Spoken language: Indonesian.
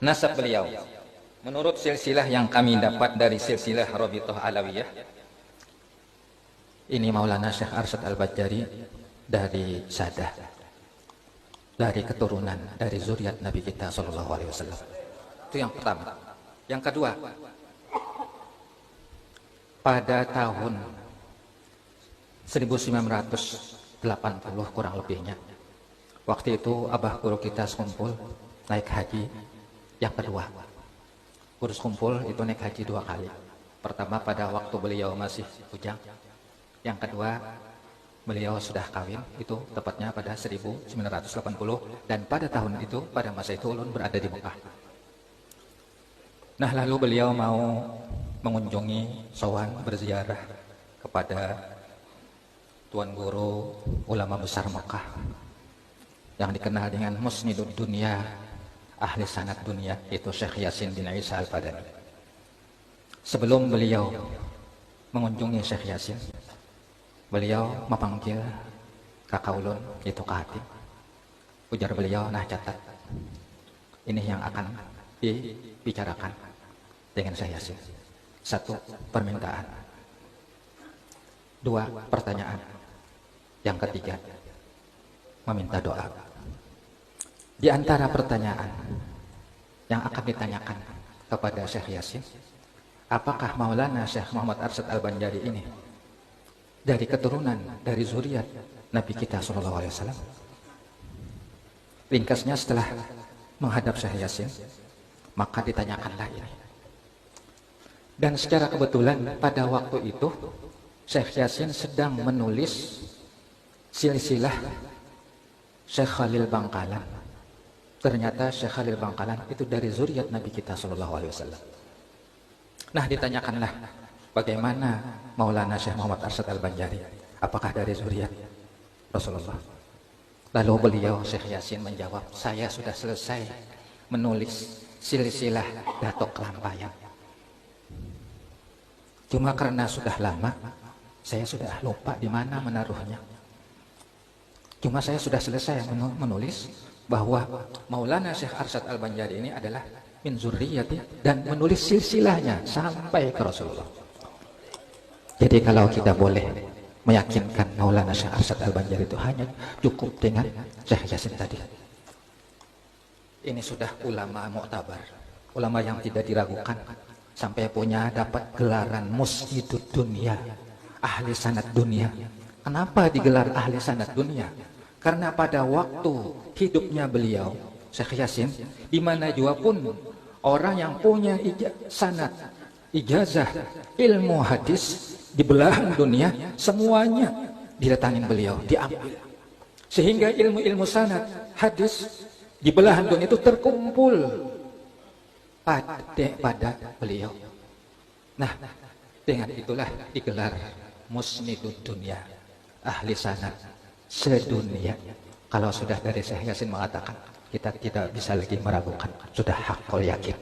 Nasab beliau, menurut silsilah yang kami dapat dari silsilah Rabithah Alawiyah, ini Maulana Syekh Arsyad Al-Badjari dari Sadah, dari keturunan, dari zuriat Nabi kita Sallallahu Alaihi Wasallam. Itu yang pertama. Yang kedua, pada tahun 1980 kurang lebihnya, waktu itu abah guru kita sekumpul naik haji yang kedua. Kurus kumpul itu naik haji 2 kali. Pertama pada waktu beliau masih bujang. Yang kedua beliau sudah kawin, itu tepatnya pada 1980, dan pada tahun itu, pada masa itu ulun berada di Mekah. Nah, lalu beliau mau mengunjungi sowan berziarah kepada tuan guru ulama besar Mekah yang dikenal dengan Musnidud Dunia, ahli sanad dunia, itu Syekh Yasin bin Isa Al-Fadani. Sebelum beliau mengunjungi Syekh Yasin, beliau memanggil kakak ulun, itu Kak Hati. Ujar beliau, nah catat, ini yang akan dibicarakan dengan Syekh Yasin. 1, permintaan. 2, pertanyaan. Yang ketiga, meminta doa. Di antara pertanyaan yang akan ditanyakan kepada Syekh Yasin, apakah Maulana Syekh Muhammad Arsyad Al-Badjari ini dari keturunan, dari zuriat Nabi kita Sallallahu Alaihi Wasallam? Ringkasnya, setelah menghadap Syekh Yasin, maka ditanyakanlah ini. Dan secara kebetulan pada waktu itu Syekh Yasin sedang menulis silsilah Syekh Khalil Bangkalan. Ternyata Syekh Khalil Bangkalan itu dari zuriat Nabi kita Sallallahu Alaihi Wasallam. Nah, ditanyakanlah, bagaimana Maulana Syekh Muhammad Arsyad Al-Badjari, apakah dari zuriat Rasulullah? Lalu beliau, Syekh Yasin, menjawab, saya sudah selesai menulis silsilah Datuk Kelampayan. Cuma karena sudah lama, saya sudah lupa di mana menaruhnya. Cuma saya sudah selesai menulis bahwa Maulana Syekh Arsyad Al-Badjari ini adalah min zurriyati, dan menulis silsilahnya sampai ke Rasulullah. Jadi kalau kita boleh meyakinkan Maulana Syekh Arsyad Al-Badjari itu hanya cukup dengan Syekh Yasin tadi. Ini sudah ulama mu'tabar, ulama yang tidak diragukan, sampai punya dapat gelaran Musnidud Dunia, ahli sanad dunia. Kenapa digelar ahli sanad dunia? Karena pada waktu hidupnya beliau, Syekh Yasin, di mana juga pun orang yang punya sanad, ijazah, ilmu hadis di belahan dunia, semuanya didatangin beliau, diambil. Sehingga ilmu-ilmu sanad, hadis di belahan dunia itu terkumpul pada beliau. Nah, dengan itulah digelar Musnidud Dunia, ahli sanad sedunia. Kalau sudah dari Syekh Yasin mengatakan, kita tidak bisa lagi meragukan, sudah hakul yakin.